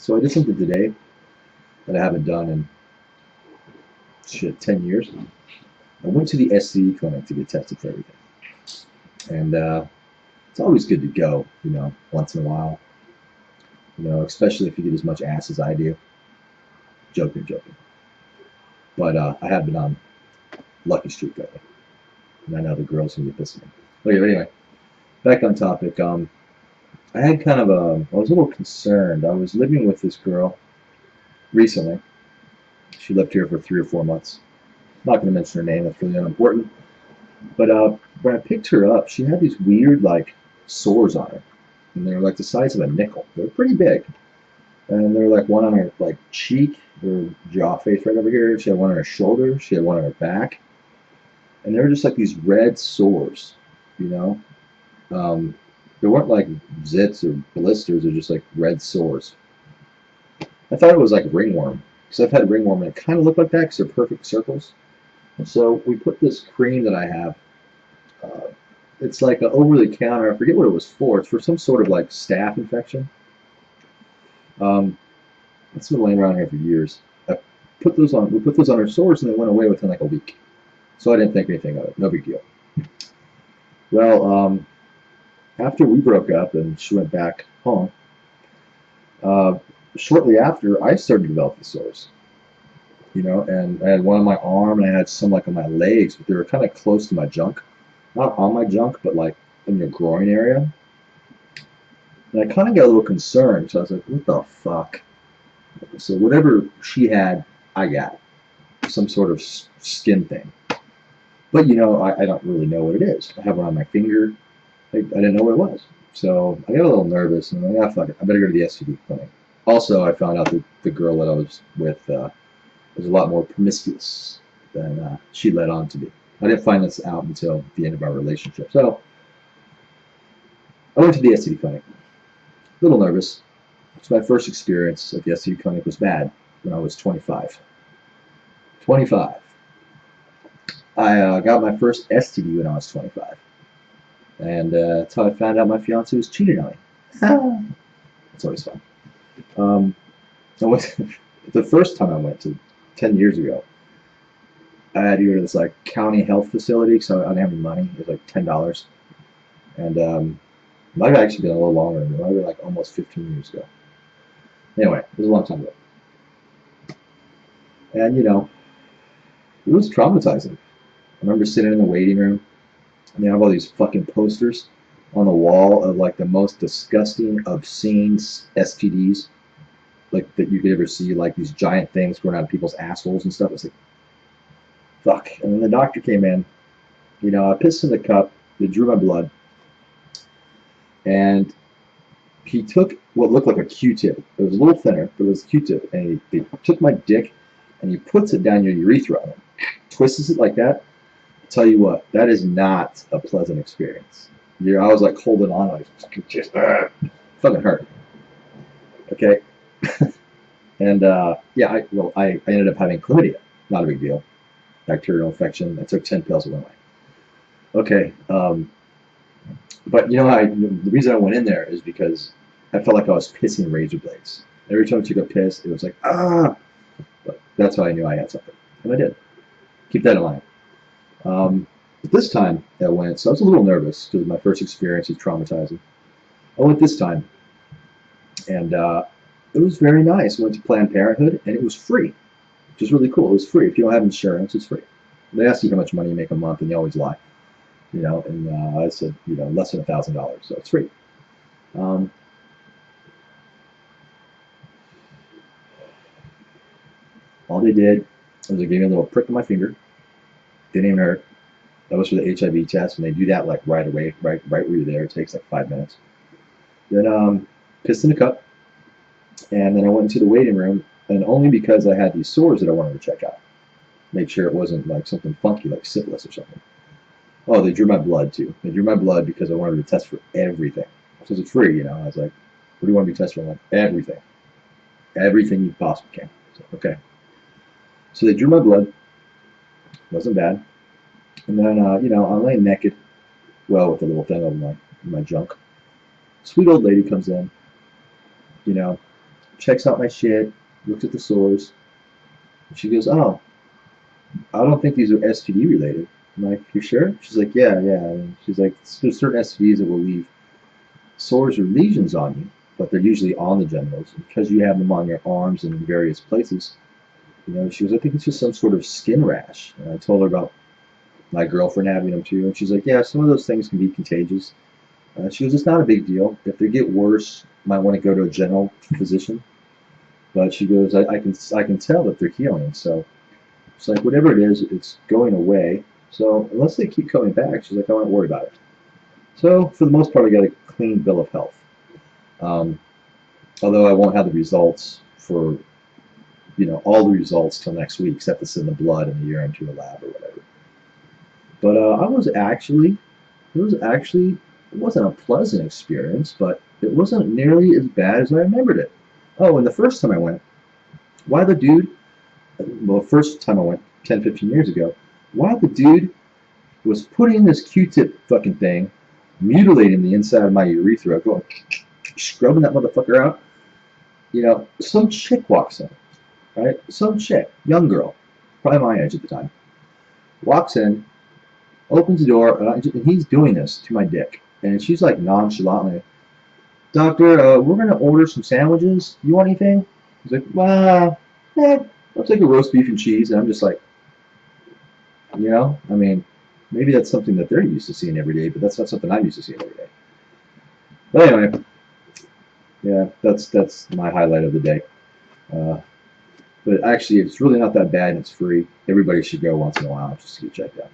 So I did something today that I haven't done in, 10 years. I went to the STD clinic to get tested for everything. And it's always good to go, once in a while. Especially if you get as much ass as I do. Joking. But I have been on Lucky Streak lately. And I know the girls can get pissed at me. Okay, but anyway, back on topic. I had kind of I was a little concerned. I was living with this girl recently. She lived here for 3 or 4 months. I'm not going to mention her name, that's really unimportant. But when I picked her up, she had these weird, sores on her. And they were like the size of a nickel. They were pretty big. And they were like one on her cheek, her jaw face right over here. She had one on her shoulder. She had one on her back. And they were just like these red sores, They weren't like zits or blisters. They're just like red sores. I thought it was like ringworm. Because I've had ringworm and it kind of looked like that because they're perfect circles. And so we put this cream that I have. It's like an over-the-counter. I forget what it was for. It's for some sort of staph infection. It's been laying around here for years. We put those on her sores and they went away within a week. So I didn't think anything of it. No big deal. Well, after we broke up and she went back home, shortly after I started to develop these sores. And I had one on my arm and I had some on my legs, but they were kind of close to my junk. Not on my junk, but in your groin area. And I kind of got a little concerned, so I was like, what the fuck? So whatever she had, I got. Some sort of skin thing. But, I don't really know what it is. I have one on my finger. I didn't know what it was. So I got a little nervous, and I'm like, fuck it. I better go to the STD clinic. Also, I found out that the girl that I was with was a lot more promiscuous than she led on to be. I didn't find this out until the end of our relationship. So I went to the STD clinic. A little nervous. It's my first experience at the STD clinic was bad when I was 25. 25. I got my first STD when I was 25. And that's how I found out my fiance was cheating on me. It's always fun. The first time I went to 10 years ago, I had to go to this county health facility, so I didn't have any money. It was $10. And it might have actually been a little longer. It might have been almost 15 years ago. Anyway, it was a long time ago. And, it was traumatizing. I remember sitting in the waiting room, and they have all these fucking posters on the wall of the most disgusting, obscene STDs that you could ever see, these giant things growing out of people's assholes and stuff. It's fuck. And then the doctor came in, I pissed in the cup, they drew my blood, and he took what looked like a Q-tip. It was a little thinner, but it was a Q-tip, and he took my dick, and he puts it down your urethra and twists it like that. I'll tell you what, that is not a pleasant experience. I was holding on, just fucking hurt. Okay. And yeah, I ended up having chlamydia. Not a big deal. Bacterial infection. I took 10 pills, it went away. Okay. But the reason I went in there is because I felt like I was pissing razor blades. Every time I took a piss, it was But that's how I knew I had something. And I did. Keep that in mind. But this time I went, so I was a little nervous because my first experience was traumatizing. I went this time, and it was very nice. I went to Planned Parenthood, and it was free, which is really cool. It was free. If you don't have insurance, it's free. They ask you how much money you make a month, and you always lie. And I said, less than $1,000, so it's free. All they did was they gave me a little prick on my finger. Didn't even hurt. That was for the HIV test, and they do that right away, right where you're there. It takes 5 minutes. Then pissed in a cup, and then I went into the waiting room, and only because I had these sores that I wanted to check out, make sure it wasn't something funky like syphilis or something. Oh, they drew my blood too. They drew my blood because I wanted to test for everything. Since it's free, I was like, what do you want to be tested for? Everything. Everything you possibly can. So, okay. So they drew my blood. Wasn't bad. And then, I'm laying naked, with a little thing over my junk. Sweet old lady comes in, checks out my shit, looks at the sores. And she goes, oh, I don't think these are STD related. I'm like, you sure? She's like, yeah, yeah. And she's like, there's certain STDs that will leave sores or lesions on you, but they're usually on the genitals. And because you have them on your arms and in various places, she goes, I think it's just some sort of skin rash. And I told her about my girlfriend having them too, and she's like, yeah, some of those things can be contagious. She goes, it's not a big deal. If they get worse, you might want to go to a general physician. But she goes, I can tell that they're healing. So it's like, whatever it is, it's going away. So unless they keep coming back, she's like, I don't worry about it. So for the most part, I got a clean bill of health. Although I won't have the results for, all the results till next week, except to send the blood and the urine to a lab or whatever. But it wasn't a pleasant experience, but it wasn't nearly as bad as I remembered it. Oh, and the first time I went, first time I went 10, 15 years ago, while the dude was putting this Q-tip fucking thing, mutilating the inside of my urethra, going, scrubbing that motherfucker out, some chick walks in, right? Some chick, young girl, probably my age at the time, walks in, opens the door, and he's doing this to my dick. And she's like nonchalantly, Doctor, we're going to order some sandwiches. You want anything? He's like, well, I'll take a roast beef and cheese. And I'm just like, I mean, maybe that's something that they're used to seeing every day, but that's not something I'm used to seeing every day. But anyway, yeah, that's my highlight of the day. But actually, it's really not that bad, and it's free. Everybody should go once in a while just to get checked out.